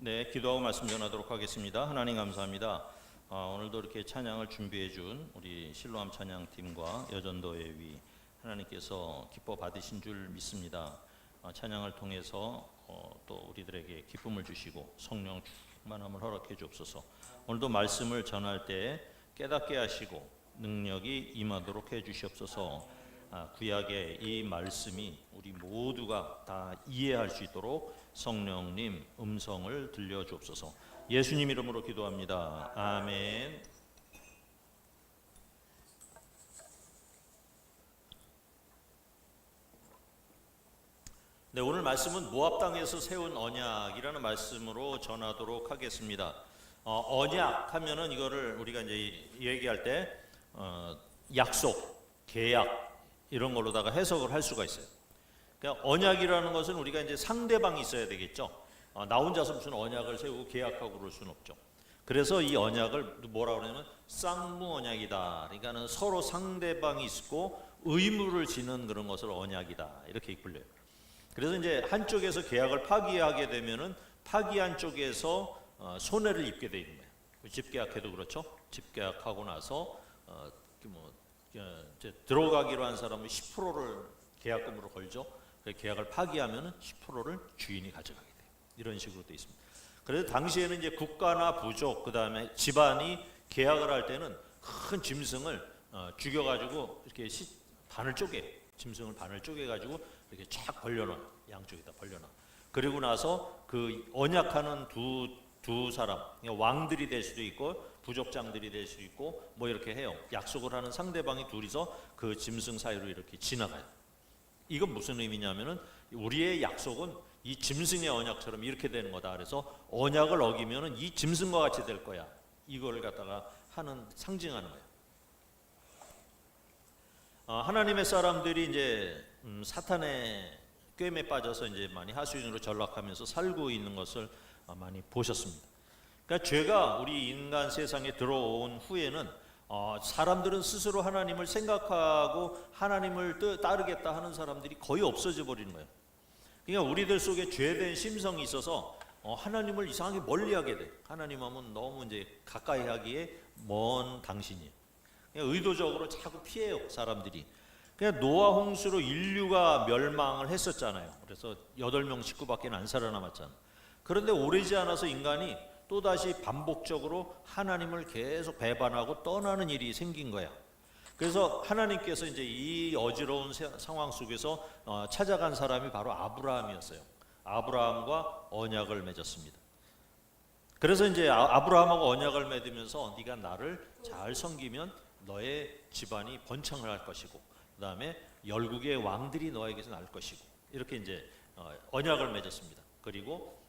네, 기도하고 말씀 전하도록 하겠습니다. 하나님 감사합니다. 오늘도 이렇게 찬양을 준비해 준 우리 실로암 찬양팀과 여전도의 위 하나님께서 기뻐 받으신 줄 믿습니다. 찬양을 통해서 또 우리들에게 기쁨을 주시고 성령 충만함을 허락해 주옵소서. 오늘도 말씀을 전할 때 깨닫게 하시고 능력이 임하도록 해 주시옵소서. 구약의 이 말씀이 우리 모두가 다 이해할 수 있도록 성령님 음성을 들려주옵소서. 예수님 이름으로 기도합니다. 아멘. 네, 오늘 말씀은 모압 땅에서 세운 언약이라는 말씀으로 전하도록 하겠습니다. 언약 하면은 이거를 우리가 이제 얘기할 때 약속, 계약 이런 걸로다가 해석을 할 수가 있어요. 그러니까 언약이라는 것은 우리가 이제 상대방이 있어야 되겠죠. 나 혼자서 무슨 언약을 세우고 계약하고 그럴 수는 없죠. 그래서 이 언약을 뭐라 그러냐면 쌍무 언약이다. 그러니까는 서로 상대방이 있고 의무를 지는 그런 것을 언약이다. 이렇게 불려요. 그래서 이제 한쪽에서 계약을 파기하게 되면은 파기한 쪽에서 손해를 입게 돼 있는 거예요. 집계약해도 그렇죠. 집계약하고 나서 이제 들어가기로 한 사람은 10%를 계약금으로 걸죠. 계약을 파기하면 10%를 주인이 가져가게 돼요. 이런 식으로 돼 있습니다. 그래서 당시에는 이제 국가나 부족, 그 다음에 집안이 계약을 할 때는 큰 짐승을 죽여가지고 이렇게 반을 쪼개, 짐승을 반을 쪼개가지고 이렇게 쫙 벌려놔, 양쪽에다 벌려놔. 그리고 나서 그 언약하는 두 사람, 왕들이 될 수도 있고 부족장들이 될 수 있고 뭐 이렇게 해요. 약속을 하는 상대방이 둘이서 그 짐승 사이로 이렇게 지나가요. 이건 무슨 의미냐면은 우리의 약속은 이 짐승의 언약처럼 이렇게 되는 거다. 그래서 언약을 어기면은 이 짐승과 같이 될 거야. 이걸 갖다가 하는 상징하는 거예요. 하나님의 사람들이 이제 사탄의 꾀임에 빠져서 이제 많이 하수인으로 전락하면서 살고 있는 것을 많이 보셨습니다. 그러니까 죄가 우리 인간 세상에 들어온 후에는 사람들은 스스로 하나님을 생각하고 하나님을 따르겠다 하는 사람들이 거의 없어져 버리는 거예요. 그러니까 우리들 속에 죄된 심성이 있어서 하나님을 이상하게 멀리하게 돼. 하나님 하면 너무 이제 가까이 하기에 먼 당신이에요. 그냥 의도적으로 자꾸 피해요, 사람들이. 그냥 노아 홍수로 인류가 멸망을 했었잖아요. 그래서 8명 식구밖에 안 살아남았잖아요. 그런데 오래지 않아서 인간이 또다시 반복적으로 하나님을 계속 배반하고 떠나는 일이 생긴 거야. 그래서 하나님께서 이제 이 어지러운 상황 속에서 찾아간 사람이 바로 아브라함이었어요. 아브라함과 언약을 맺었습니다. 그래서 이제 아브라함하고 언약을 맺으면서 네가 나를 잘 섬기면 너의 집안이 번창을 할 것이고 그 다음에 열국의 왕들이 너에게서 날 것이고 이렇게 이제 언약을 맺었습니다. 그리고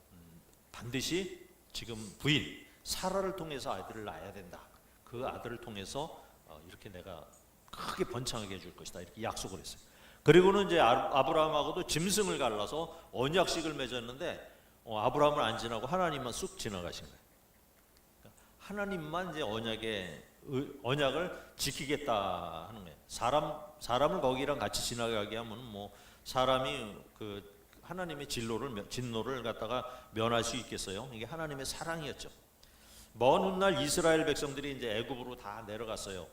반드시 지금 부인 사라를 통해서 아이들을 낳아야 된다. 그 아들을 통해서 이렇게 내가 크게 번창하게 해줄 것이다. 이렇게 약속을 했어요. 그리고는 이제 아브라함하고도 짐승을 갈라서 언약식을 맺었는데 아브라함을 안 지나고 하나님만 쑥 지나가신 거예요. 그러니까 하나님만 이제 언약을 지키겠다 하는 거예요. 사람을 거기랑 같이 지나가게 하면 뭐 사람이 그 하나님의 진노를 갖다가 면할 수 있겠어요? 이게 하나님의 사랑이었죠. 먼 훗날 이스라엘 백성들이 이제 애굽으로 다 내려갔어요.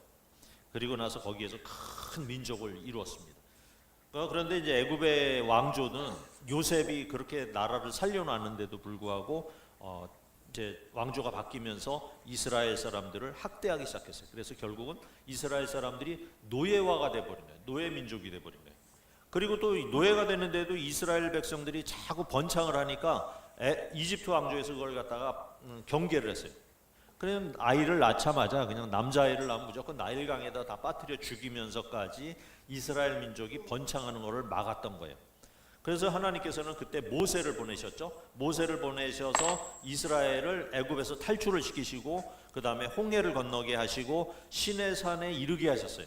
그리고 나서 거기에서 큰 민족을 이루었습니다. 그런데 이제 애굽의 왕조는 요셉이 그렇게 나라를 살려놨는데도 불구하고 이제 왕조가 바뀌면서 이스라엘 사람들을 학대하기 시작했어요. 그래서 결국은 이스라엘 사람들이 노예화가 돼버린 거예요. 노예 민족이 돼버린 거예요. 그리고 또 노예가 되는데도 이스라엘 백성들이 자꾸 번창을 하니까 이집트 왕조에서 그걸 갖다가 경계를 했어요. 그냥 아이를 낳자마자 그냥 남자아이를 낳으면 무조건 나일강에다 다 빠뜨려 죽이면서까지 이스라엘 민족이 번창하는 것을 막았던 거예요. 그래서 하나님께서는 그때 모세를 보내셨죠. 모세를 보내셔서 이스라엘을 애굽에서 탈출을 시키시고 그 다음에 홍해를 건너게 하시고 시내산에 이르게 하셨어요.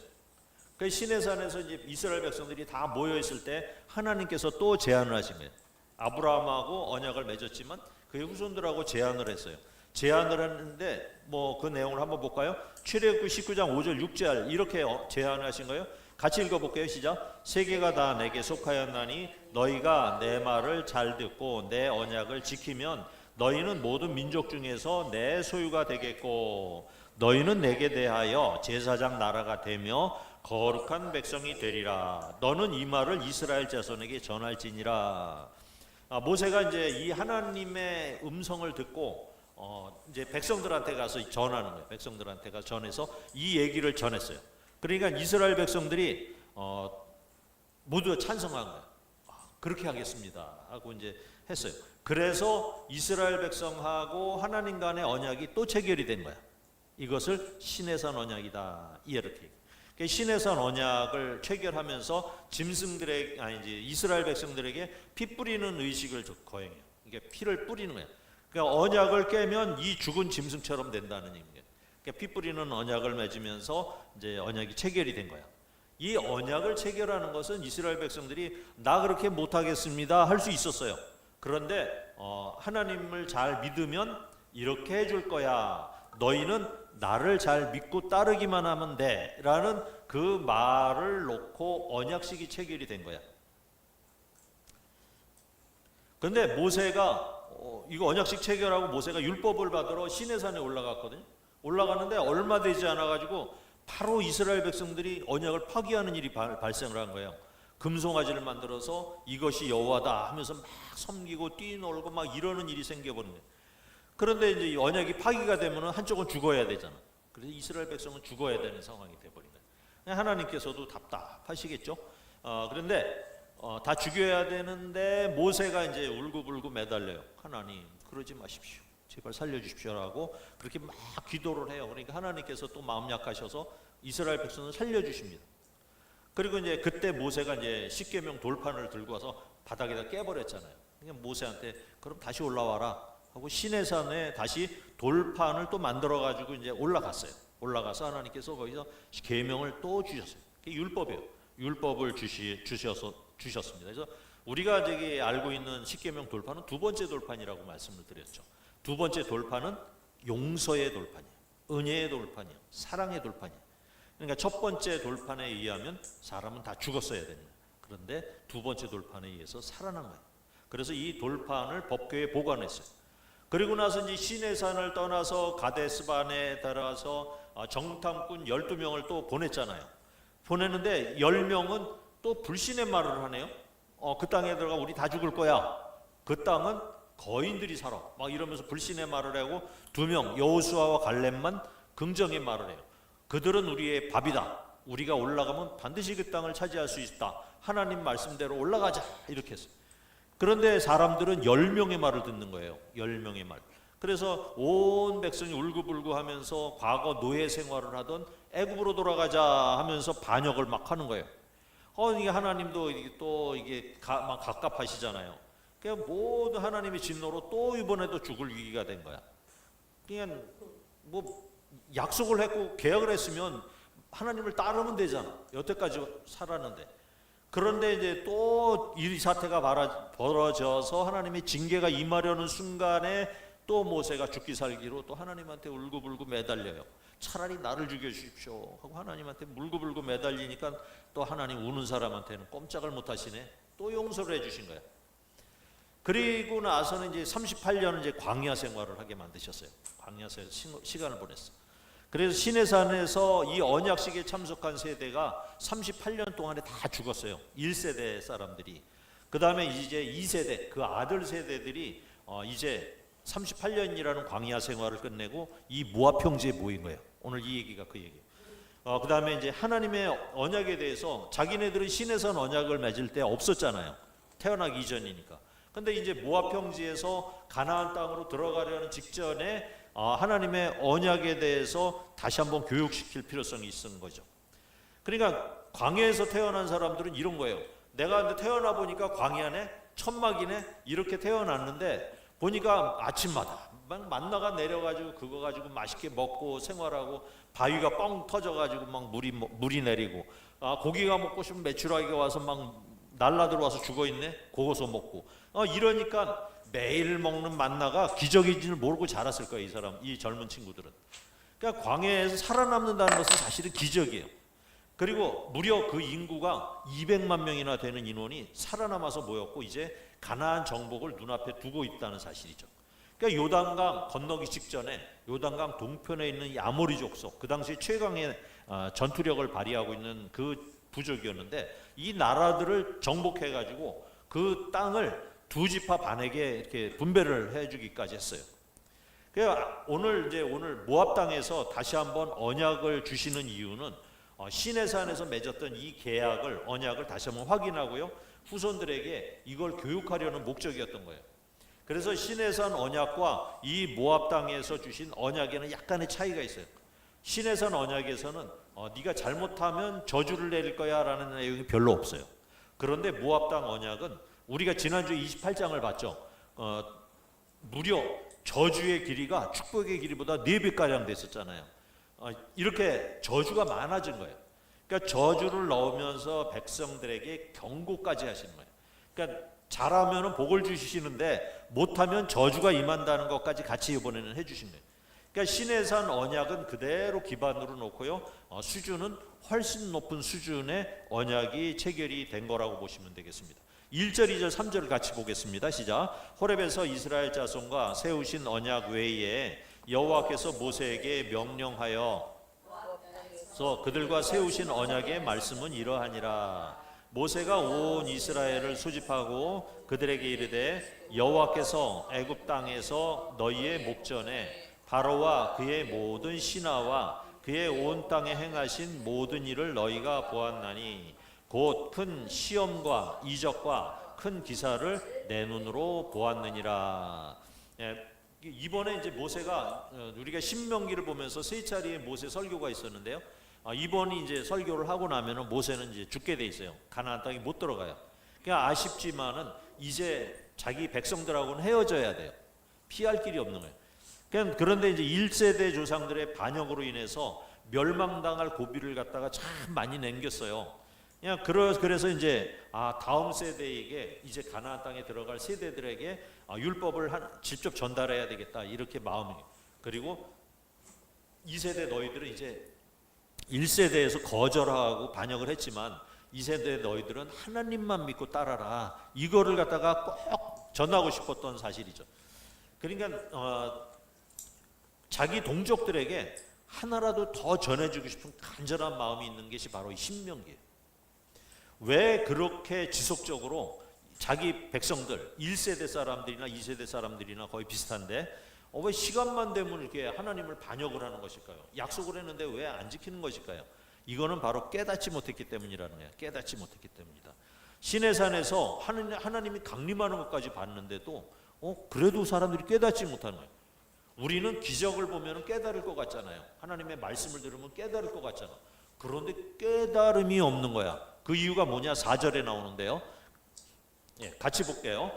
그 시내산에서 이제 이스라엘 백성들이 다 모여 있을 때 하나님께서 또 제안을 하신 거예요. 아브라함하고 언약을 맺었지만 그의 후손들하고 제안을 했어요. 제안을 했는데 뭐 그 내용을 한번 볼까요? 출애굽기 19장 5절 6절 이렇게 제안을 하신 거예요. 같이 읽어볼게요. 시작. 세계가 다 내게 속하였나니 너희가 내 말을 잘 듣고 내 언약을 지키면 너희는 모든 민족 중에서 내 소유가 되겠고 너희는 내게 대하여 제사장 나라가 되며 거룩한 백성이 되리라. 너는 이 말을 이스라엘 자손에게 전할지니라. 모세가 이제 이 하나님의 음성을 듣고 이제 백성들한테 가서 전하는 거예요. 백성들한테 가서 전해서 이 얘기를 전했어요. 그러니까 이스라엘 백성들이 모두 찬성한 거예요. 그렇게 하겠습니다 하고 이제 했어요. 그래서 이스라엘 백성하고 하나님 간의 언약이 또 체결이 된 거야. 이것을 시내산 언약이다 이렇게. 시내산 언약을 체결하면서 짐승들에게 이제 이스라엘 백성들에게 피 뿌리는 의식을 거행해요. 이게 피를 뿌리는 거예요. 그러니까 언약을 깨면 이 죽은 짐승처럼 된다는 얘기예요. 그러니까 피 뿌리는 언약을 맺으면서 이제 언약이 체결이 된 거야. 이 언약을 체결하는 것은 이스라엘 백성들이 나 그렇게 못하겠습니다 할 수 있었어요. 그런데 하나님을 잘 믿으면 이렇게 해줄 거야. 너희는 나를 잘 믿고 따르기만 하면 돼 라는 그 말을 놓고 언약식이 체결이 된 거야. 그런데 모세가 이거 언약식 체결하고 모세가 율법을 받으러 시내산에 올라갔거든요. 올라가는데 얼마 되지 않아 가지고 바로 이스라엘 백성들이 언약을 파기하는 일이 발생을 한 거예요. 금송아지를 만들어서 이것이 여호와다 하면서 막 섬기고 뛰놀고 막 이러는 일이 생겨버린 거예요. 그런데 이제 이 언약이 파기가 되면 한쪽은 죽어야 되잖아. 그래서 이스라엘 백성은 죽어야 되는 상황이 돼버린 거예요. 하나님께서도 답답하시겠죠. 그런데 다 죽여야 되는데 모세가 이제 울고불고 매달려요. 하나님 그러지 마십시오. 제발 살려주십시오라고 그렇게 막 기도를 해요. 그러니까 하나님께서 또 마음 약하셔서 이스라엘 백성을 살려주십니다. 그리고 이제 그때 모세가 이제 십계명 돌판을 들고 와서 바닥에다 깨버렸잖아요. 그러니까 모세한테 그럼 다시 올라와라 하고 시내산에 다시 돌판을 또 만들어 가지고 이제 올라갔어요. 올라가서 하나님께서 거기서 계명을 또 주셨어요. 그게 율법이에요. 율법을 주셨습니다. 그래서 우리가 저기 알고 있는 십계명 돌판은 두 번째 돌판이라고 말씀을 드렸죠. 두 번째 돌판은 용서의 돌판이에요. 은혜의 돌판이에요. 사랑의 돌판이에요. 그러니까 첫 번째 돌판에 의하면 사람은 다 죽었어야 되는 거예요. 그런데 두 번째 돌판에 의해서 살아난 거예요. 그래서 이 돌판을 법궤에 보관했어요. 그리고 나서 이제 시내산을 떠나서 가데스반에 따라서 정탐꾼 12명을 또 보냈잖아요. 보냈는데 10명은 또 불신의 말을 하네요. 그 땅에 들어가 우리 다 죽을 거야. 그 땅은 거인들이 살아. 막 이러면서 불신의 말을 하고 2명 여호수아와 갈렙만 긍정의 말을 해요. 그들은 우리의 밥이다. 우리가 올라가면 반드시 그 땅을 차지할 수 있다. 하나님 말씀대로 올라가자. 이렇게 했어요. 그런데 사람들은 10명의 말을 듣는 거예요. 10명의 말. 그래서 온 백성이 울고불고 하면서 과거 노예 생활을 하던 애굽으로 돌아가자 하면서 반역을 막 하는 거예요. 이게 하나님도 또 이게 막 갑갑하시잖아요. 그러니까 모든 하나님의 진노로 또 이번에도 죽을 위기가 된 거야. 그냥 뭐 약속을 했고 계약을 했으면 하나님을 따르면 되잖아. 여태까지 살았는데. 그런데 이제 또 이 사태가 벌어져서 하나님의 징계가 임하려는 순간에 또 모세가 죽기 살기로 또 하나님한테 울고불고 매달려요. 차라리 나를 죽여주십시오 하고 하나님한테 울고불고 매달리니까 또 하나님 우는 사람한테는 꼼짝을 못하시네. 또 용서를 해주신 거야. 그리고 나서는 이제 38년은 이제 광야 생활을 하게 만드셨어요. 광야에서 시간을 보냈어. 그래서 시내산에서 이 언약식에 참석한 세대가 38년 동안에 다 죽었어요. 1세대 사람들이. 그 다음에 이제 2세대, 그 아들 세대들이 이제 38년이라는 광야 생활을 끝내고 이 모압 평지에 모인 거예요. 오늘 이 얘기가 그 얘기예요. 그 다음에 이제 하나님의 언약에 대해서 자기네들은 시내산 언약을 맺을 때 없었잖아요. 태어나기 이전이니까. 근데 이제 모압 평지에서 가나안 땅으로 들어가려는 직전에 하나님의 언약에 대해서 다시 한번 교육시킬 필요성이 있는 거죠. 그러니까 광야에서 태어난 사람들은 이런 거예요. 내가 태어나 보니까 광야네, 천막이네, 이렇게 태어났는데 보니까 아침마다 막 만나가 내려가지고 그거 가지고 맛있게 먹고 생활하고 바위가 뻥 터져가지고 막 물이 내리고 고기가 먹고 싶으면 메추라기가 와서 막 날라 들어와서 죽어 있네. 그거서 먹고 이러니까 매일 먹는 만나가 기적인 줄 모르고 자랐을 거예요. 이 젊은 친구들은. 그러니까 광야에서 살아남는다는 것은 사실은 기적이에요. 그리고 무려 그 인구가 200만 명이나 되는 인원이 살아남아서 모였고 이제 가나안 정복을 눈앞에 두고 있다는 사실이죠. 그러니까 요단강 건너기 직전에 요단강 동편에 있는 이 아모리 족속, 그 당시 최강의 전투력을 발휘하고 있는 그 부족이었는데, 이 나라들을 정복해가지고 그 땅을 두 지파 반에게 이렇게 분배를 해주기까지 했어요. 그러니까 오늘 모압 땅에서 다시 한번 언약을 주시는 이유는 시내산에서 맺었던 이 계약을, 언약을 다시 한번 확인하고요, 후손들에게 이걸 교육하려는 목적이었던 거예요. 그래서 시내산 언약과 이 모압 땅에서 주신 언약에는 약간의 차이가 있어요. 시내산 언약에서는 네가 잘못하면 저주를 내릴 거야 라는 내용이 별로 없어요. 그런데 모압 땅 언약은 우리가 지난주에 28장을 봤죠. 무려 저주의 길이가 축복의 길이보다 4배가량 됐었잖아요. 이렇게 저주가 많아진 거예요. 그러니까 저주를 넣으면서 백성들에게 경고까지 하시는 거예요. 그러니까 잘하면 복을 주시는데 못하면 저주가 임한다는 것까지 같이 이번에는 해주신 거예요. 그러니까 시내산 언약은 그대로 기반으로 놓고요, 수준은 훨씬 높은 수준의 언약이 체결이 된 거라고 보시면 되겠습니다. 1절, 2절, 3절을 같이 보겠습니다. 시작. 호렙에서 이스라엘 자손과 세우신 언약 외에 여호와께서 모세에게 명령하여 그들과 세우신 언약의 말씀은 이러하니라. 모세가 온 이스라엘을 소집하고 그들에게 이르되 여호와께서 애굽 땅에서 너희의 목전에 바로와 그의 모든 신하와 그의 온 땅에 행하신 모든 일을 너희가 보았나니 곧 큰 시험과 이적과 큰 기사를 내 눈으로 보았느니라. 이번에 이제 모세가, 우리가 신명기를 보면서 세 차례의 모세 설교가 있었는데요, 이번이 이제 설교를 하고 나면은 모세는 이제 죽게 돼 있어요. 가나안 땅에 못 들어가요. 그러니까 아쉽지만은 이제 자기 백성들하고는 헤어져야 돼요. 피할 길이 없는 거예요. 그런데 이제 1세대 조상들의 반역으로 인해서 멸망당할 고비를 갖다가 참 많이 남겼어요. 그래서 이제 다음 세대에게, 이제 가나안 땅에 들어갈 세대들에게 율법을 직접 전달해야 되겠다, 이렇게 마음이. 그리고 2세대 너희들은 이제 1세대에서 거절하고 반역을 했지만 2세대 너희들은 하나님만 믿고 따라라, 이거를 갖다가 꼭 전하고 싶었던 사실이죠. 그러니까 자기 동족들에게 하나라도 더 전해주고 싶은 간절한 마음이 있는 것이 바로 이 신명기예요. 왜 그렇게 지속적으로 자기 백성들, 1세대 사람들이나 2세대 사람들이나 거의 비슷한데 왜 시간만 되면 이렇게 하나님을 반역을 하는 것일까요? 약속을 했는데 왜 안 지키는 것일까요? 이거는 바로 깨닫지 못했기 때문이라는 거예요. 깨닫지 못했기 때문이다. 시내산에서 하나님이 강림하는 것까지 봤는데도 그래도 사람들이 깨닫지 못하는 거예요. 우리는 기적을 보면 깨달을 것 같잖아요. 하나님의 말씀을 들으면 깨달을 것 같잖아. 그런데 깨달음이 없는 거야. 그 이유가 뭐냐? 4절에 나오는데요. 같이 볼게요.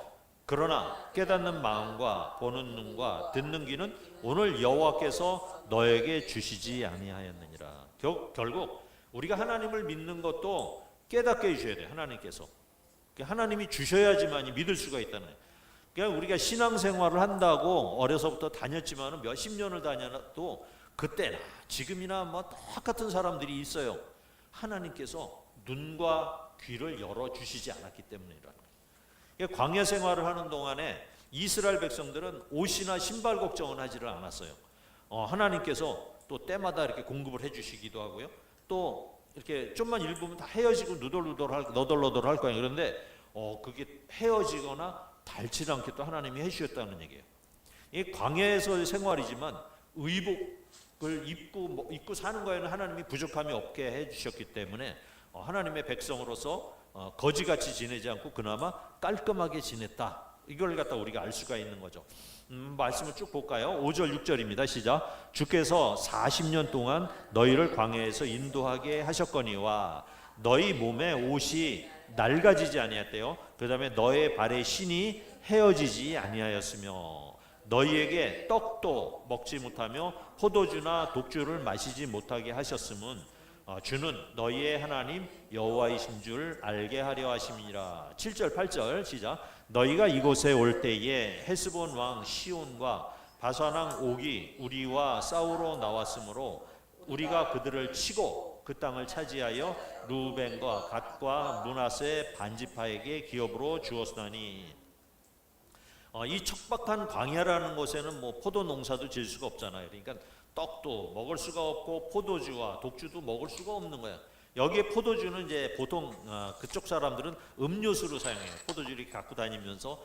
그러나 깨닫는 마음과 보는 눈과 듣는 귀는 오늘 여호와께서 너에게 주시지 아니하였느니라. 결국 우리가 하나님을 믿는 것도 깨닫게 해주셔야 돼요. 하나님께서. 하나님이 주셔야지만 믿을 수가 있다는 거예요. 그러니까 우리가 신앙생활을 한다고 어려서부터 다녔지만 몇십 년을 다녀도 그때나 지금이나 뭐 똑같은 사람들이 있어요. 하나님께서 눈과 귀를 열어주시지 않았기 때문이라는 거예요. 광야 생활을 하는 동안에 이스라엘 백성들은 옷이나 신발 걱정은 하지를 않았어요. 하나님께서 또 때마다 이렇게 공급을 해주시기도 하고요. 또 이렇게 좀만 읽으면 다 헤어지고 너덜너덜할 거예요. 그런데 그게 헤어지거나 닳지 않게 또 하나님이 해주셨다는 얘기예요. 이 광야에서의 생활이지만 의복을 입고 사는 거에는 하나님이 부족함이 없게 해주셨기 때문에 하나님의 백성으로서 거지같이 지내지 않고 그나마 깔끔하게 지냈다. 이걸 갖다 우리가 알 수가 있는 거죠. 말씀을 쭉 볼까요? 5절 6절입니다. 시작. 주께서 40년 동안 너희를 광야에서 인도하게 하셨거니와 너희 몸에 옷이 낡아지지 아니하였대요. 그 다음에 너의 발의 신이 헤어지지 아니하였으며 너희에게 떡도 먹지 못하며 포도주나 독주를 마시지 못하게 하셨음은 주는 너희의 하나님 여호와이신 줄 알게 하려 하심이라. 7절 8절 시작. 너희가 이곳에 올 때에 헤스본 왕 시온과 바산 왕 옥이 우리와 싸우러 나왔으므로 우리가 그들을 치고 그 땅을 차지하여 루벤과 갓과 므낫세 반지파에게 기업으로 주었으니 이 척박한 광야라는 곳에는 뭐 포도 농사도 지을 수가 없잖아요. 그러니까 떡도 먹을 수가 없고 포도주와 독주도 먹을 수가 없는 거야. 여기에 포도주는 이제 보통 그쪽 사람들은 음료수로 사용해요. 포도주를 이렇게 갖고 다니면서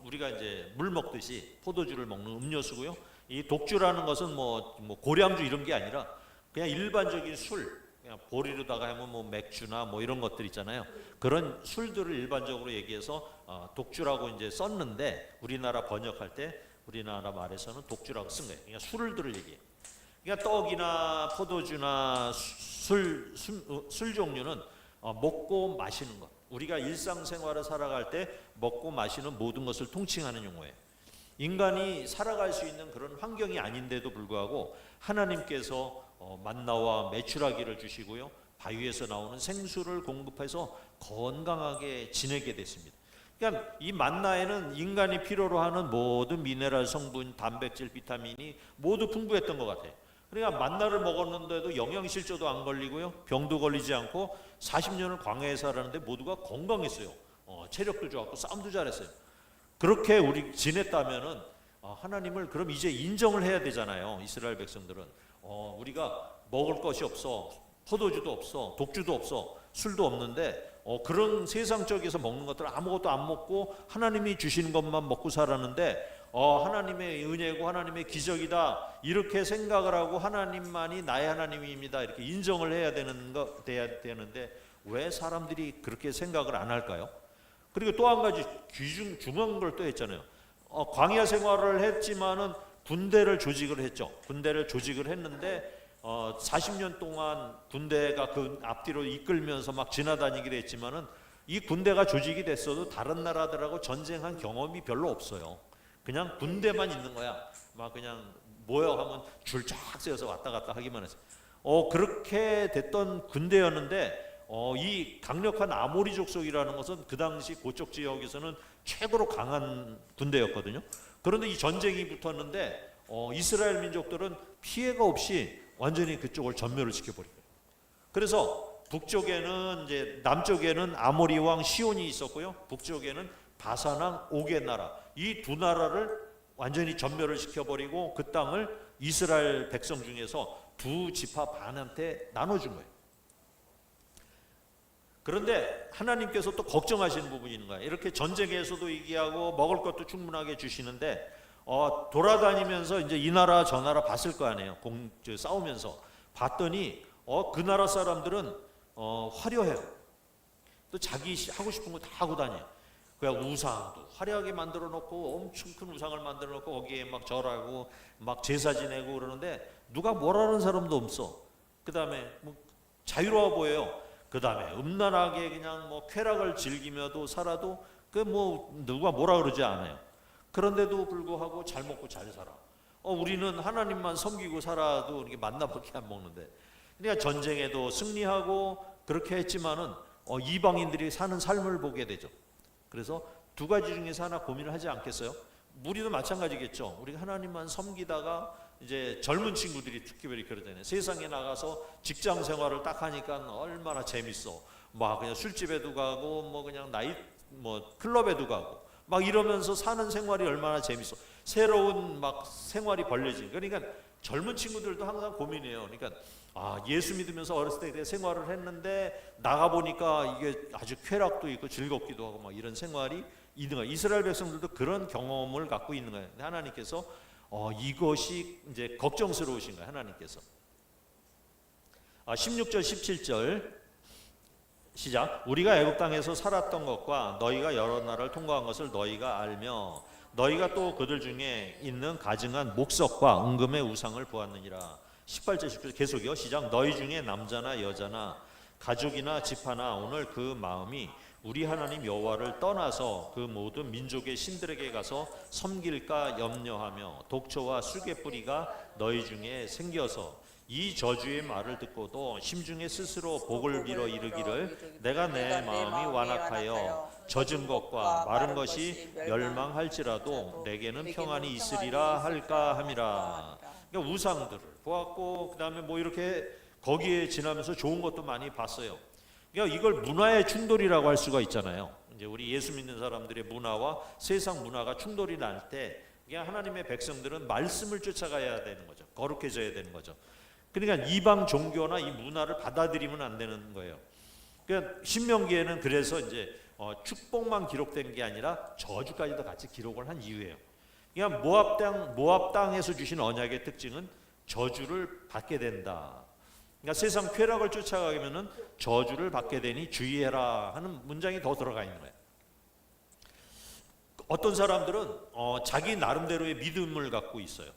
우리가 이제 물 먹듯이 포도주를 먹는 음료수고요. 이 독주라는 것은 뭐 고량주 이런 게 아니라 그냥 일반적인 술, 그냥 보리로다가 하면 뭐 맥주나 뭐 이런 것들 있잖아요. 그런 술들을 일반적으로 얘기해서 독주라고 이제 썼는데 우리나라 번역할 때 우리나라 말에서는 독주라고 쓴 거예요. 그러니까 술들을 얘기해요. 그러니까 떡이나 포도주나 술 종류는 먹고 마시는 것. 우리가 일상생활을 살아갈 때 먹고 마시는 모든 것을 통칭하는 용어예요. 인간이 살아갈 수 있는 그런 환경이 아닌데도 불구하고 하나님께서 만나와 메추라기를 주시고요, 바위에서 나오는 생수를 공급해서 건강하게 지내게 됐습니다. 그러니까 이 만나에는 인간이 필요로 하는 모든 미네랄 성분, 단백질, 비타민이 모두 풍부했던 것 같아요. 그러니까 만나를 먹었는데도 영양실조도 안 걸리고요, 병도 걸리지 않고 40년을 광야에 살았는데 모두가 건강했어요. 체력도 좋았고 싸움도 잘했어요. 그렇게 우리 지냈다면은 하나님을 그럼 이제 인정을 해야 되잖아요. 이스라엘 백성들은 우리가 먹을 것이 없어, 포도주도 없어, 독주도 없어, 술도 없는데 그런 세상적에서 먹는 것들 아무것도 안 먹고 하나님이 주시는 것만 먹고 살았는데 하나님의 은혜고 하나님의 기적이다 이렇게 생각을 하고 하나님만이 나의 하나님입니다 이렇게 인정을 해야 돼야 되는데 왜 사람들이 그렇게 생각을 안 할까요? 그리고 또 한 가지 중요한 걸 또 했잖아요. 광야 생활을 했지만은 군대를 조직을 했죠. 군대를 조직을 했는데 40년 동안 군대가 그 앞뒤로 이끌면서 막 지나다니기도 했지만은 이 군대가 조직이 됐어도 다른 나라들하고 전쟁한 경험이 별로 없어요. 그냥 군대만 있는 거야. 막 그냥 모여 하면 줄 쫙 세워서 왔다 갔다 하기만 했어요. 그렇게 됐던 군대였는데 이 강력한 아모리 족속이라는 것은 그 당시 그쪽 지역에서는 최고로 강한 군대였거든요. 그런데 이 전쟁이 붙었는데 이스라엘 민족들은 피해가 없이 완전히 그쪽을 전멸을 시켜버린 거예요. 그래서 북쪽에는 이제 남쪽에는 아모리 왕 시온이 있었고요, 북쪽에는 바산 왕 옥의 나라, 이 두 나라를 완전히 전멸을 시켜버리고 그 땅을 이스라엘 백성 중에서 두 지파 반한테 나눠준 거예요. 그런데 하나님께서 또 걱정하시는 부분이 있는 거예요. 이렇게 전쟁에서도 이기하고 먹을 것도 충분하게 주시는데 돌아다니면서 이제 이 나라 저 나라 봤을 거 아니에요. 싸우면서 봤더니 그 나라 사람들은 화려해요. 또 자기 하고 싶은 거 다 하고 다녀요. 그냥 우상도 화려하게 만들어 놓고 엄청 큰 우상을 만들어 놓고 거기에 막 절하고 막 제사 지내고 그러는데 누가 뭐라는 사람도 없어. 그 다음에 뭐 자유로워 보여요. 그 다음에 음란하게 그냥 뭐 쾌락을 즐기며도 살아도 그 뭐 누가 뭐라 그러지 않아요. 그런데도 불구하고 잘 먹고 잘 살아. 우리는 하나님만 섬기고 살아도 이렇게 만나밖에 안 먹는데. 그러니까 전쟁에도 승리하고 그렇게 했지만은 이방인들이 사는 삶을 보게 되죠. 그래서 두 가지 중에서 하나 고민을 하지 않겠어요? 우리도 마찬가지겠죠. 우리가 하나님만 섬기다가 이제 젊은 친구들이 특별히 그러잖아요. 세상에 나가서 직장 생활을 딱 하니까 얼마나 재밌어. 막 그냥 술집에도 가고 뭐 그냥 클럽에도 가고 막 이러면서 사는 생활이 얼마나 재밌어. 새로운 막 생활이 벌려지는. 그러니까 젊은 친구들도 항상 고민해요. 그러니까 예수 믿으면서 어렸을 때 생활을 했는데 나가 보니까 이게 아주 쾌락도 있고 즐겁기도 하고 막 이런 생활이 있는 거예요. 이스라엘 백성들도 그런 경험을 갖고 있는 거예요. 하나님께서 이것이 이제 걱정스러우신 거예요. 하나님께서 16절 17절 시작. 우리가 애굽 땅에서 살았던 것과 너희가 여러 나라를 통과한 것을 너희가 알며 너희가 또 그들 중에 있는 가증한 목석과 은금의 우상을 보았느니라. 18절 19절 계속이요. 시작. 너희 중에 남자나 여자나 가족이나 집하나 오늘 그 마음이 우리 하나님 여호와를 떠나서 그 모든 민족의 신들에게 가서 섬길까 염려하며 독초와 수개뿌리가 너희 중에 생겨서 이 저주의 말을 듣고도 심중에 스스로 복을 빌어 이르기를 내가 내 마음이 완악하여 젖은 것과 마른 것이 멸망할지라도 내게는 평안이 있으리라 할까 함이라. 그러니까 우상들을 보았고 그 다음에 뭐 이렇게 거기에 지나면서 좋은 것도 많이 봤어요. 그러니까 이걸 문화의 충돌이라고 할 수가 있잖아요. 이제 우리 예수 믿는 사람들의 문화와 세상 문화가 충돌이 날 때 그냥 하나님의 백성들은 말씀을 쫓아가야 되는 거죠. 거룩해져야 되는 거죠. 그러니까 이방 종교나 이 문화를 받아들이면 안 되는 거예요. 그러니까 신명기에는 그래서 이제 축복만 기록된 게 아니라 저주까지도 같이 기록을 한 이유예요. 그러니까 모압 땅에서 주신 언약의 특징은 저주를 받게 된다. 그러니까 세상 쾌락을 쫓아가면은 저주를 받게 되니 주의해라 하는 문장이 더 들어가 있는 거예요. 어떤 사람들은 자기 나름대로의 믿음을 갖고 있어요.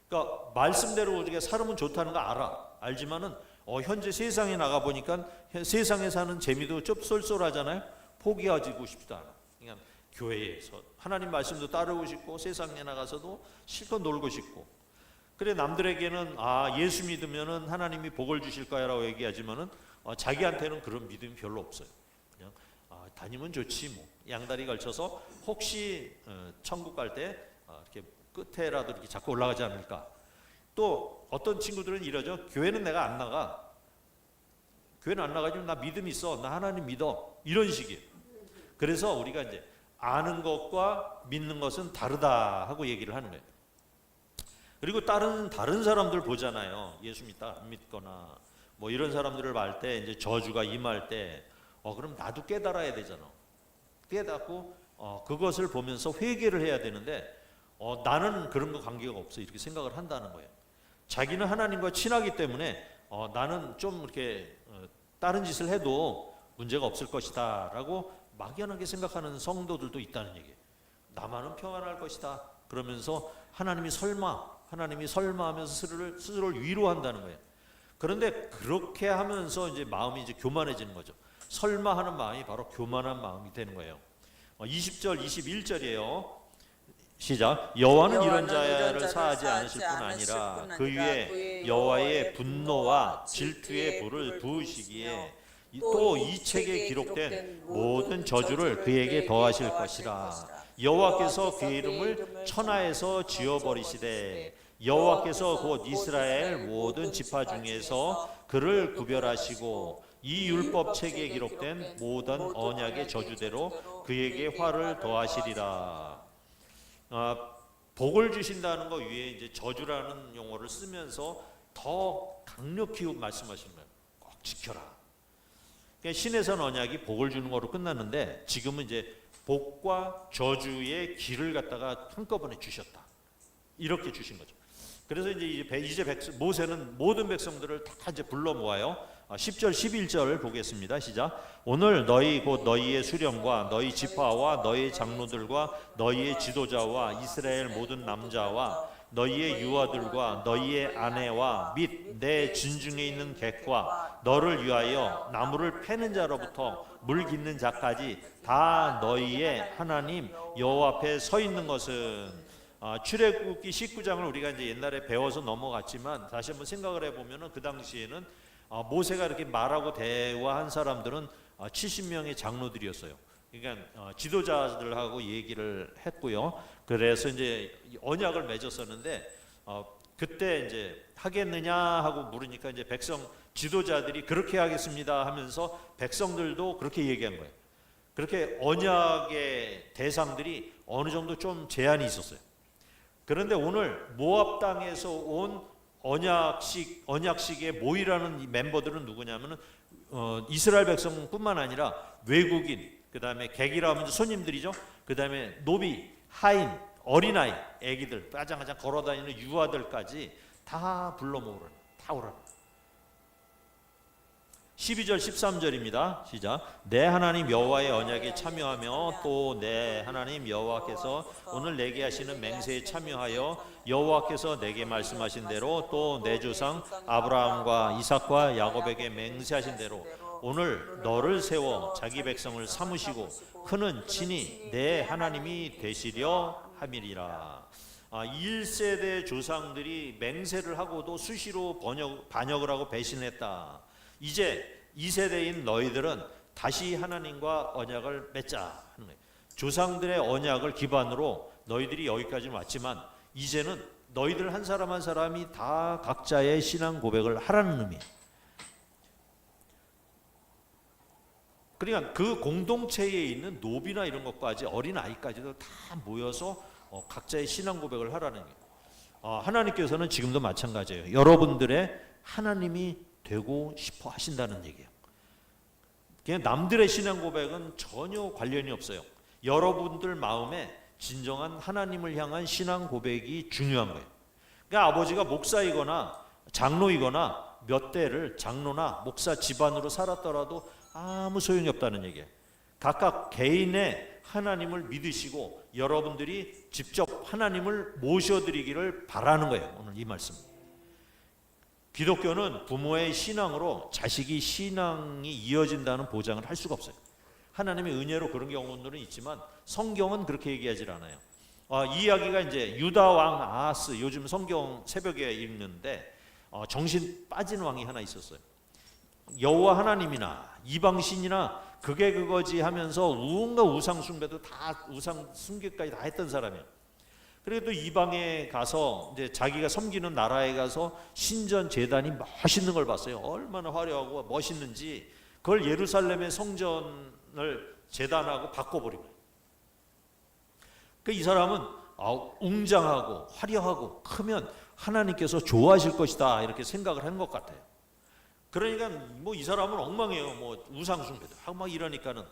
그러니까 말씀대로 우리가 살면 좋다는 거 알지만은 현재 세상에 나가 보니까 세상에 사는 재미도 좀 쏠쏠하잖아요. 포기하지고 싶지도 않아. 그러니까 교회에서 하나님 말씀도 따르고 싶고 세상에 나가서도 실컷 놀고 싶고. 그래 남들에게는 예수 믿으면은 하나님이 복을 주실 거야라고 얘기하지만은 자기한테는 그런 믿음이 별로 없어요. 그냥 다니면 좋지 뭐. 양다리 걸쳐서 혹시 천국 갈 때 이렇게 끝에라도 이렇게 자꾸 올라가지 않을까. 또 어떤 친구들은 이러죠. 교회는 내가 안 나가. 교회는 안 나가지만 나 믿음 있어. 나 하나님 믿어. 이런 식이에요. 그래서 우리가 이제 아는 것과 믿는 것은 다르다 하고 얘기를 하는 거예요. 그리고 다른 사람들 보잖아요. 예수 믿다 안 믿거나 뭐 이런 사람들을 볼 때 이제 저주가 임할 때 그럼 나도 깨달아야 되잖아. 깨닫고 그것을 보면서 회개를 해야 되는데 나는 그런 거 관계가 없어 이렇게 생각을 한다는 거예요. 자기는 하나님과 친하기 때문에 나는 좀 이렇게 다른 짓을 해도 문제가 없을 것이다 라고 막연하게 생각하는 성도들도 있다는 얘기예요. 나만은 평안할 것이다 그러면서 하나님이 설마 하면서 스스로를 위로한다는 거예요. 그런데 그렇게 하면서 이제 마음이 이제 교만해지는 거죠. 설마 하는 마음이 바로 교만한 마음이 되는 거예요. 20절 21절이에요. 시작. 여호와는 이런 자를 사하지 않으실 뿐 아니라 그 위에 여호와의 분노와 질투의 불을 부으시기에 또 이 책에 기록된 모든 저주를 그에게 더하실 것이라. 여호와께서 그의 이름을 천하에서 지워버리시되 여호와께서 곧 이스라엘 모든 지파 중에서 그를 구별하시고 이 율법 책에 기록된 모든 언약의 저주대로 그에게 화를 더하시리라. 복을 주신다는 것 위에 이제 저주라는 용어를 쓰면서 더 강력히 말씀하시는 거예요. 꼭 지켜라. 그러니까 신의 선 언약이 복을 주는 거로 끝났는데 지금은 이제 복과 저주의 길을 갖다가 한꺼번에 주셨다. 이렇게 주신 거죠. 그래서 이제 모세는 모든 백성들을 다 이제 불러 모아요. 10절 11절 보겠습니다. 시작. 오늘 너희 곧 너희의 수령과 너희 지파와 너희 장로들과 너희의 지도자와 이스라엘 모든 남자와 너희의 유아들과 너희의 아내와 및 내 진중에 있는 객과 너를 위하여 나무를 패는 자로부터 물 깃는 자까지 다 너희의 하나님 여호와 앞에 서 있는 것은 출애굽기 19장을 우리가 이제 옛날에 배워서 넘어갔지만 다시 한번 생각을 해보면은 그 당시에는 모세가 이렇게 말하고 대화한 사람들은 70명의 장로들이었어요. 그러니까 지도자들하고 얘기를 했고요. 그래서 이제 언약을 맺었었는데 그때 이제 하겠느냐 하고 물으니까 이제 지도자들이 그렇게 하겠습니다 하면서 백성들도 그렇게 얘기한 거예요. 그렇게 언약의 대상들이 어느 정도 좀 제한이 있었어요. 그런데 오늘 모압 땅에서 온 언약식의 모이라는 이 멤버들은 누구냐면은 이스라엘 백성뿐만 아니라 외국인, 그다음에 객이라 하면 손님들이죠. 그다음에 노비, 하인, 어린아이, 애기들, 빠장빠장 걸어다니는 유아들까지 다 불러 모으라. 다 오라. 12절 13절입니다. 시작. 내 하나님 여호와의 언약에 참여하며 또 내 하나님 여호와께서 오늘 내게 하시는 맹세에 참여하여 여호와께서 내게 말씀하신 대로 또 내 조상 아브라함과 이삭과 야곱에게 맹세하신 대로 오늘 너를 세워 자기 백성을 삼으시고 크는 친히 내 하나님이 되시려 함이리라. 1세대 조상들이 맹세를 하고도 수시로 반역을 하고 배신했다. 이제 2세대인 너희들은 다시 하나님과 언약을 맺자 하는 거예요. 조상들의 언약을 기반으로 너희들이 여기까지는 왔지만 이제는 너희들 한 사람 한 사람이 다 각자의 신앙 고백을 하라는 의미예요. 그러니까 그 공동체에 있는 노비나 이런 것까지 어린 아이까지도 다 모여서 각자의 신앙 고백을 하라는 거예요. 하나님께서는 지금도 마찬가지예요. 여러분들의 하나님이 되고 싶어 하신다는 얘기예요. 그냥 남들의 신앙 고백은 전혀 관련이 없어요. 여러분들 마음에 진정한 하나님을 향한 신앙 고백이 중요한 거예요. 그러니까 아버지가 목사이거나 장로이거나 몇 대를 장로나 목사 집안으로 살았더라도 아무 소용이 없다는 얘기예요. 각각 개인의 하나님을 믿으시고 여러분들이 직접 하나님을 모셔드리기를 바라는 거예요. 오늘 이 말씀. 기독교는 부모의 신앙으로 자식이 신앙이 이어진다는 보장을 할 수가 없어요. 하나님의 은혜로 그런 경우들은 있지만 성경은 그렇게 얘기하지 않아요. 이 이야기가 이제 유다 왕 아하스, 요즘 성경 새벽에 읽는데 정신 빠진 왕이 하나 있었어요. 여호와 하나님이나 이방신이나 그게 그거지 하면서 온갖 우상 숭배도 다 우상 숭배까지 다 했던 사람이에요. 그리고 또 이방에 가서 이제 자기가 섬기는 나라에 가서 신전 제단이 멋있는 걸 봤어요. 얼마나 화려하고 멋있는지 그걸 예루살렘의 성전을 제단하고 바꿔버린 거예요. 이 사람은 웅장하고 화려하고 크면 하나님께서 좋아하실 것이다 이렇게 생각을 한 것 같아요. 그러니까 뭐 이 사람은 엉망이에요. 뭐 우상 숭배도 하고 막 이러니까는.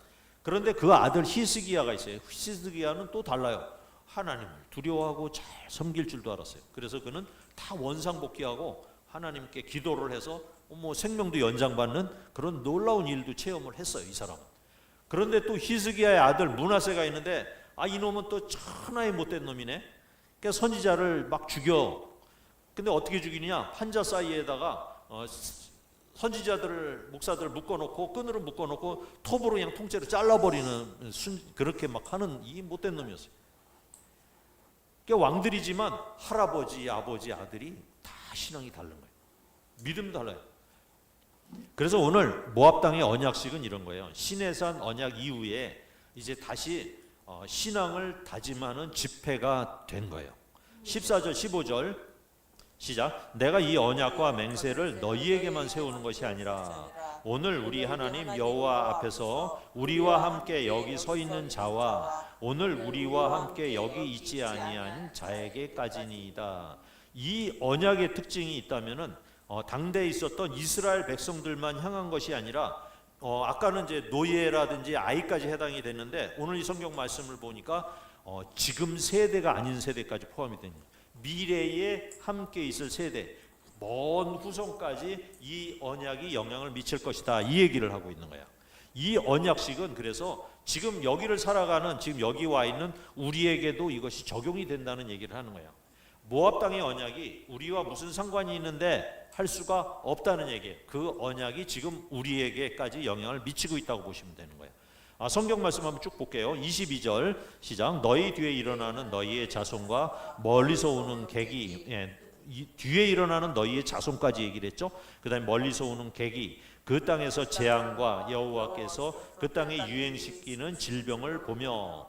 그런데 그 아들 히스기야가 있어요. 히스기야는 또 달라요. 하나님을 두려워하고 잘 섬길 줄도 알았어요. 그래서 그는 다 원상복귀하고 하나님께 기도를 해서 뭐 생명도 연장받는 그런 놀라운 일도 체험을 했어요. 이 사람은. 그런데 또 히스기야의 아들 므낫세가 있는데 이놈은 또 천하의 못된 놈이네. 그러니까 선지자를 막 죽여. 근데 어떻게 죽이느냐? 판자 사이에다가 선지자들을 목사들을 묶어놓고 끈으로 묶어놓고 톱으로 그냥 통째로 잘라버리는 그렇게 막 하는 이 못된 놈이었어요. 그러니까 왕들이지만 할아버지, 아버지, 아들이 다 신앙이 다른 거예요. 믿음도 달라요. 그래서 오늘 모압 땅의 언약식은 이런 거예요. 시내산 언약 이후에 이제 다시 신앙을 다짐하는 집회가 된 거예요. 14절 15절 시작. 내가 이 언약과 맹세를 너희에게만 세우는 것이 아니라 오늘 우리 하나님 여호와 앞에서 우리와 함께 여기 서 있는 자와 오늘 우리와 함께 여기 있지 아니한 자에게까지니이다. 이 언약의 특징이 있다면은 당대에 있었던 이스라엘 백성들만 향한 것이 아니라 아까는 이제 노예라든지 아이까지 해당이 됐는데 오늘 이 성경 말씀을 보니까 지금 세대가 아닌 세대까지 포함이 됩니다. 미래에 함께 있을 세대, 먼 후손까지 이 언약이 영향을 미칠 것이다. 이 얘기를 하고 있는 거야. 이 언약식은 그래서 지금 여기를 살아가는 지금 여기 와 있는 우리에게도 이것이 적용이 된다는 얘기를 하는 거야. 모압 땅의 언약이 우리와 무슨 상관이 있는데 할 수가 없다는 얘기예요. 그 언약이 지금 우리에게까지 영향을 미치고 있다고 보시면 되는 거예요. 성경 말씀 한번 쭉 볼게요. 22절 시작. 너희 뒤에 일어나는 너희의 자손과 멀리서 오는 객이, 뒤에 일어나는 너희의 자손까지 얘기를 했죠. 그 다음에 멀리서 오는 객이 그 땅에서 재앙과 여호와께서 그 땅에 유행시키는 질병을 보며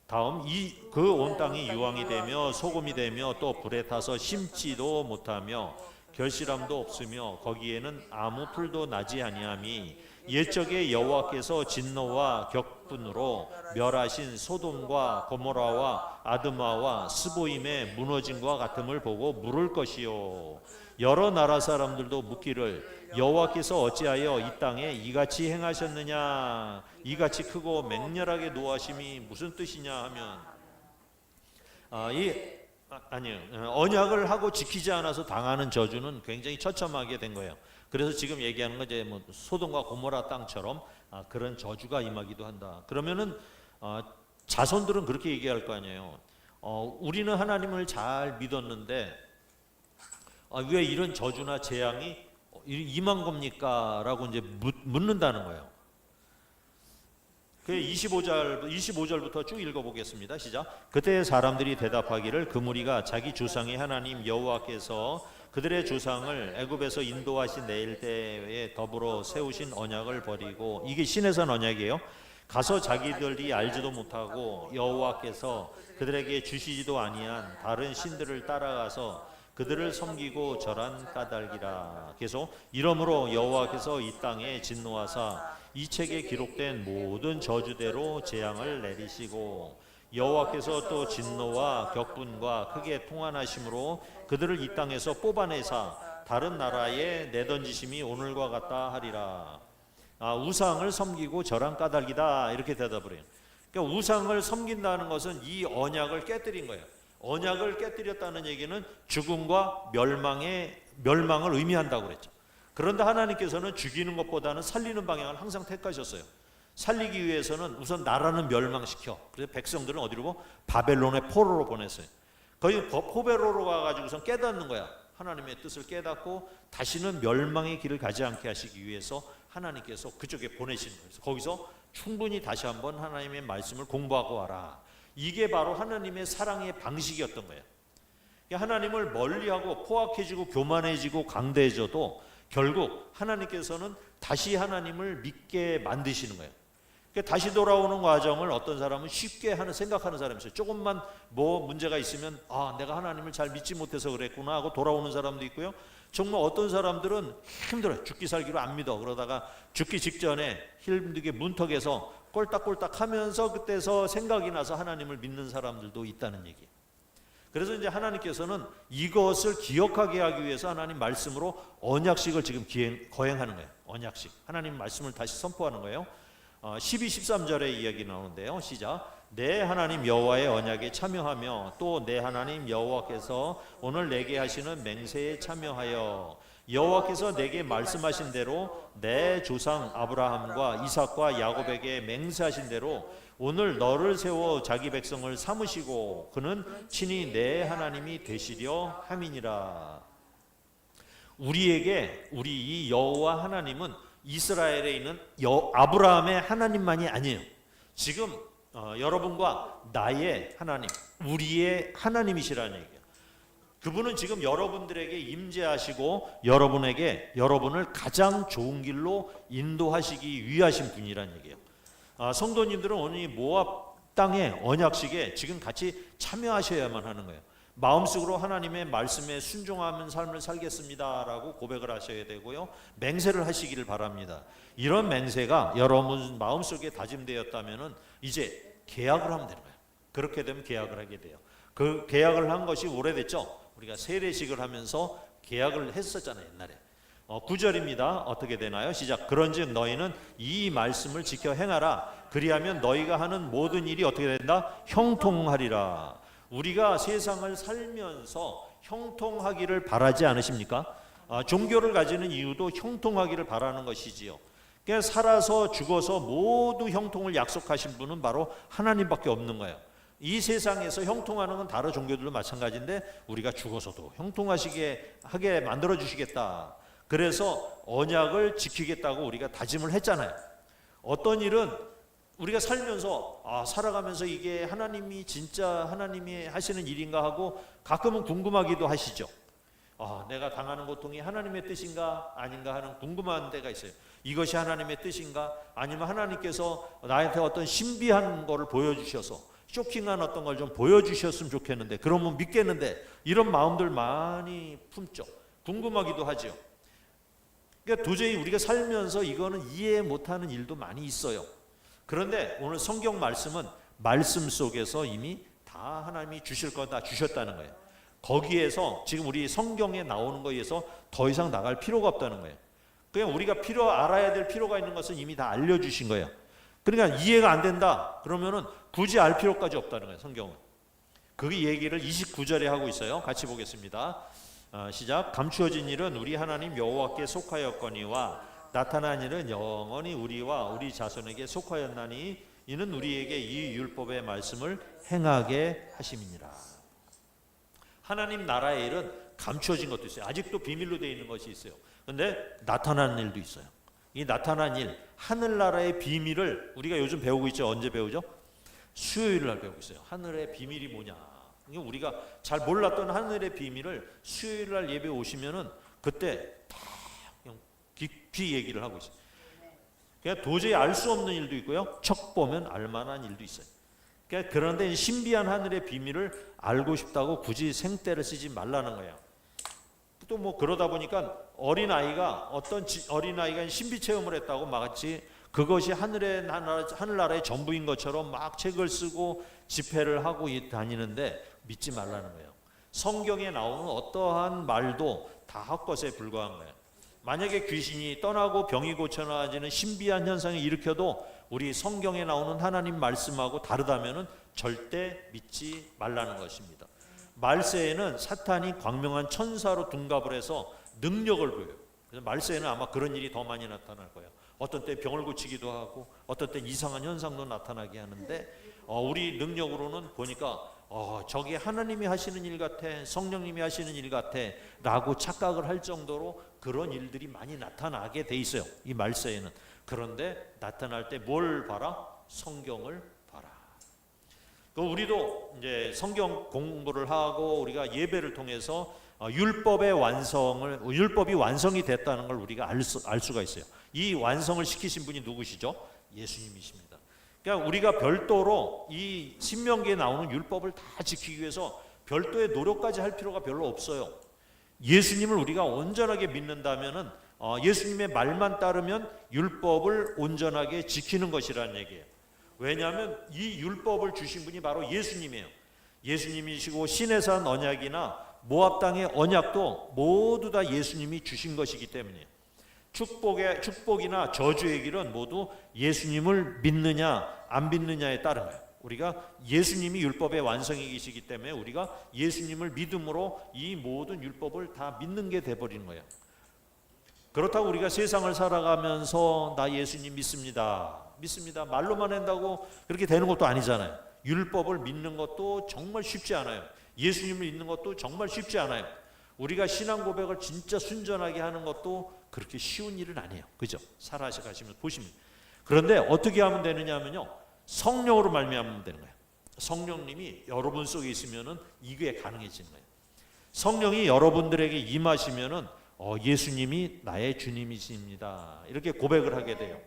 다음 그 온 땅이 유황이 되며 소금이 되며 또 불에 타서 심지도 못하며 결실함도 없으며 거기에는 아무 풀도 나지 아니함이 옛적에 여호와께서 진노와 격분으로 멸하신 소돔과 고모라와 아드마와 스보임의 무너짐과 같음을 보고 물을 것이요 여러 나라 사람들도 묻기를 여호와께서 어찌하여 이 땅에 이같이 행하셨느냐 이같이 크고 맹렬하게 노하심이 무슨 뜻이냐 하면 아니요. 언약을 하고 지키지 않아서 당하는 저주는 굉장히 처참하게 된 거예요. 그래서 지금 얘기하는 건 이제 뭐 소돔과 고모라 땅처럼 그런 저주가 임하기도 한다. 그러면은 자손들은 그렇게 얘기할 거 아니에요. 우리는 하나님을 잘 믿었는데 왜 이런 저주나 재앙이 임한 겁니까? 라고 이제 묻는다는 거예요. 25절부터 쭉 읽어보겠습니다. 시작. 그때 사람들이 대답하기를 그 무리가 자기 조상의 하나님 여호와께서 그들의 조상을 애굽에서 인도하신 내일 때에 더불어 세우신 언약을 버리고 이게 시내산 언약이에요. 가서 자기들이 알지도 못하고 여호와께서 그들에게 주시지도 아니한 다른 신들을 따라가서 그들을 섬기고 절한 까닭이라. 계속 이러므로 여호와께서 이 땅에 진노하사 이 책에 기록된 모든 저주대로 재앙을 내리시고 여호와께서 또 진노와 격분과 크게 통한하심으로 그들을 이 땅에서 뽑아내사 다른 나라에 내던지심이 오늘과 같다 하리라. 우상을 섬기고 절한 까닭이다, 이렇게 대답을 해요. 그러니까 우상을 섬긴다는 것은 이 언약을 깨뜨린 거예요. 언약을 깨뜨렸다는 얘기는 죽음과 멸망을 의미한다고 그랬죠. 그런데 하나님께서는 죽이는 것보다는 살리는 방향을 항상 택하셨어요. 살리기 위해서는 우선 나라는 멸망시켜. 그래서 백성들은 어디로? 바벨론의 포로로 보냈어요. 거의 포베로로 가가지고선 깨닫는 거야. 하나님의 뜻을 깨닫고 다시는 멸망의 길을 가지 않게 하시기 위해서 하나님께서 그쪽에 보내시는 거예요. 거기서 충분히 다시 한번 하나님의 말씀을 공부하고 와라. 이게 바로 하나님의 사랑의 방식이었던 거예요. 하나님을 멀리하고 포악해지고 교만해지고 강대해져도 결국 하나님께서는 다시 하나님을 믿게 만드시는 거예요. 다시 돌아오는 과정을 어떤 사람은 쉽게 생각하는 사람이 있어요. 조금만 문제가 있으면 내가 하나님을 잘 믿지 못해서 그랬구나 하고 돌아오는 사람도 있고요. 정말 어떤 사람들은 힘들어요. 죽기 살기로 안 믿어. 그러다가 죽기 직전에 힘들게 문턱에서 꼴딱꼴딱 하면서 그때서 생각이 나서 하나님을 믿는 사람들도 있다는 얘기예요. 그래서 이제 하나님께서는 이것을 기억하게 하기 위해서 하나님 말씀으로 언약식을 지금 거행하는 거예요. 언약식. 하나님 말씀을 다시 선포하는 거예요. 12, 13절의 이야기 나오는데요. 시작. 내 하나님 여호와의 언약에 참여하며 또 내 하나님 여호와께서 오늘 내게 하시는 맹세에 참여하여 여호와께서 내게 말씀하신 대로 내 조상 아브라함과 이삭과 야곱에게 맹세하신 대로 오늘 너를 세워 자기 백성을 삼으시고 그는 친히 내 하나님이 되시려 함이니라. 우리 이 여호와 하나님은 이스라엘에 있는 아브라함의 하나님만이 아니에요. 지금 여러분과 나의 하나님, 우리의 하나님이시라는 얘기예요. 그분은 지금 여러분들에게 임재하시고 여러분을 가장 좋은 길로 인도하시기 위하신 분이라는 얘기예요. 성도님들은 오늘 이 모압 땅의 언약식에 지금 같이 참여하셔야만 하는 거예요. 마음속으로 하나님의 말씀에 순종하는 삶을 살겠습니다라고 고백을 하셔야 되고요. 맹세를 하시기를 바랍니다. 이런 맹세가 여러분 마음속에 다짐되었다면 이제 계약을 하면 되는 거예요. 그렇게 되면 계약을 하게 돼요. 그 계약을 한 것이 오래됐죠. 우리가 세례식을 하면서 계약을 했었잖아요, 옛날에. 9절입니다. 어떻게 되나요? 시작. 그런즉 너희는 이 말씀을 지켜 행하라. 그리하면 너희가 하는 모든 일이 어떻게 된다? 형통하리라. 우리가 세상을 살면서 형통하기를 바라지 않으십니까? 종교를 가지는 이유도 형통하기를 바라는 것이지요. 그냥 살아서 죽어서 모두 형통을 약속하신 분은 바로 하나님밖에 없는 거예요. 이 세상에서 형통하는 건 다른 종교들도 마찬가지인데 우리가 죽어서도 형통하게 만들어 주시겠다. 그래서 언약을 지키겠다고 우리가 다짐을 했잖아요. 어떤 일은 우리가 살면서 살아가면서 이게 하나님이 진짜 하나님이 하시는 일인가 하고 가끔은 궁금하기도 하시죠. 내가 당하는 고통이 하나님의 뜻인가 아닌가 하는 궁금한 때가 있어요. 이것이 하나님의 뜻인가? 아니면 하나님께서 나한테 어떤 신비한 거를 보여주셔서 쇼킹한 어떤 걸 좀 보여주셨으면 좋겠는데 그러면 믿겠는데 이런 마음들 많이 품죠. 궁금하기도 하죠. 그러니까 도저히 우리가 살면서 이거는 이해 못하는 일도 많이 있어요. 그런데 오늘 성경 말씀은 말씀 속에서 이미 다 하나님이 주실 거 다 주셨다는 거예요. 거기에서 지금 우리 성경에 나오는 거에서 더 이상 나갈 필요가 없다는 거예요. 그냥 우리가 알아야 될 필요가 있는 것은 이미 다 알려주신 거예요. 그러니까 이해가 안 된다 그러면은 굳이 알 필요까지 없다는 거예요. 성경은. 그 얘기를 29절에 하고 있어요. 같이 보겠습니다. 시작. 감추어진 일은 우리 하나님 여호와께 속하였거니와 나타난 일은 영원히 우리와 우리 자손에게 속하였나니 이는 우리에게 이 율법의 말씀을 행하게 하심이니라. 하나님 나라의 일은 감추어진 것도 있어요. 아직도 비밀로 되어 있는 것이 있어요. 그런데 나타나는 일도 있어요. 이 나타난 일, 하늘나라의 비밀을 우리가 요즘 배우고 있죠. 언제 배우죠? 수요일 날 배우고 있어요. 하늘의 비밀이 뭐냐. 우리가 잘 몰랐던 하늘의 비밀을 수요일 날 예배 오시면은 그때 다 깊이 얘기를 하고 있어요. 그러니까 도저히 알 수 없는 일도 있고요. 척 보면 알만한 일도 있어요. 그러니까 그런데 신비한 하늘의 비밀을 알고 싶다고 굳이 생떼를 쓰지 말라는 거예요. 또 뭐 그러다 보니까 어린아이가 어린아이가 신비 체험을 했다고 마치 그것이 하늘나라의 전부인 것처럼 막 책을 쓰고 집회를 하고 다니는데 믿지 말라는 거예요. 성경에 나오는 어떠한 말도 다 헛것에 불과한 거예요. 만약에 귀신이 떠나고 병이 고쳐나아지는 신비한 현상을 일으켜도 우리 성경에 나오는 하나님 말씀하고 다르다면은 절대 믿지 말라는 것입니다. 말세에는 사탄이 광명한 천사로 둔갑을 해서 능력을 보여요. 그래서 말세에는 아마 그런 일이 더 많이 나타날 거예요. 어떤 때 병을 고치기도 하고 어떤 때 이상한 현상도 나타나게 하는데 우리 능력으로는 보니까 저게 하나님이 하시는 일 같아, 성령님이 하시는 일 같아 라고 착각을 할 정도로 그런 일들이 많이 나타나게 돼 있어요. 이 말세에는. 그런데 나타날 때 뭘 봐라? 성경을 봐라. 우리도 이제 성경 공부를 하고 우리가 예배를 통해서 율법이 완성이 됐다는 걸 우리가 알 수가 있어요. 이 완성을 시키신 분이 누구시죠? 예수님이십니다. 그러니까 우리가 별도로 이 신명기에 나오는 율법을 다 지키기 위해서 별도의 노력까지 할 필요가 별로 없어요. 예수님을 우리가 온전하게 믿는다면은 예수님의 말만 따르면 율법을 온전하게 지키는 것이라는 얘기예요. 왜냐하면 이 율법을 주신 분이 바로 예수님이에요. 예수님이시고 시내산 언약이나 모압 땅의 언약도 모두 다 예수님이 주신 것이기 때문이에요. 축복이나 저주의 길은 모두 예수님을 믿느냐 안 믿느냐에 따른 거예요. 우리가 예수님이 율법의 완성이시기 때문에 우리가 예수님을 믿음으로 이 모든 율법을 다 믿는 게 돼버리는 거예요. 그렇다고 우리가 세상을 살아가면서 나 예수님 믿습니다 말로만 한다고 그렇게 되는 것도 아니잖아요. 율법을 믿는 것도 정말 쉽지 않아요. 예수님을 믿는 것도 정말 쉽지 않아요. 우리가 신앙 고백을 진짜 순전하게 하는 것도 그렇게 쉬운 일은 아니에요. 그죠? 살아가시면서 보십니다. 그런데 어떻게 하면 되느냐면요, 성령으로 말미암으면 되는 거예요. 성령님이 여러분 속에 있으면은 이게 가능해지는 거예요. 성령이 여러분들에게 임하시면은 예수님이 나의 주님이십니다 이렇게 고백을 하게 돼요.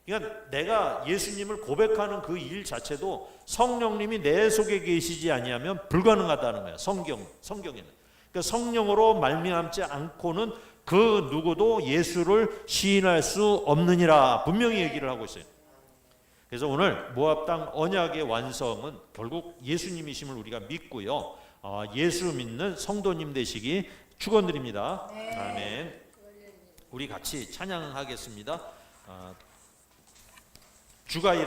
그러니까 내가 예수님을 고백하는 그 일 자체도 성령님이 내 속에 계시지 아니하면 불가능하다는 거예요. 성경에는. 그러니까 성령으로 말미암지 않고는 그 누구도 예수를 시인할 수 없느니라 분명히 얘기를 하고 있어요. 그래서 오늘 모압 땅 언약의 완성은 결국 예수님이심을 우리가 믿고요. 예수 믿는 성도님 되시기 축원드립니다. 아멘. 우리 같이 찬양하겠습니다. 주가 일하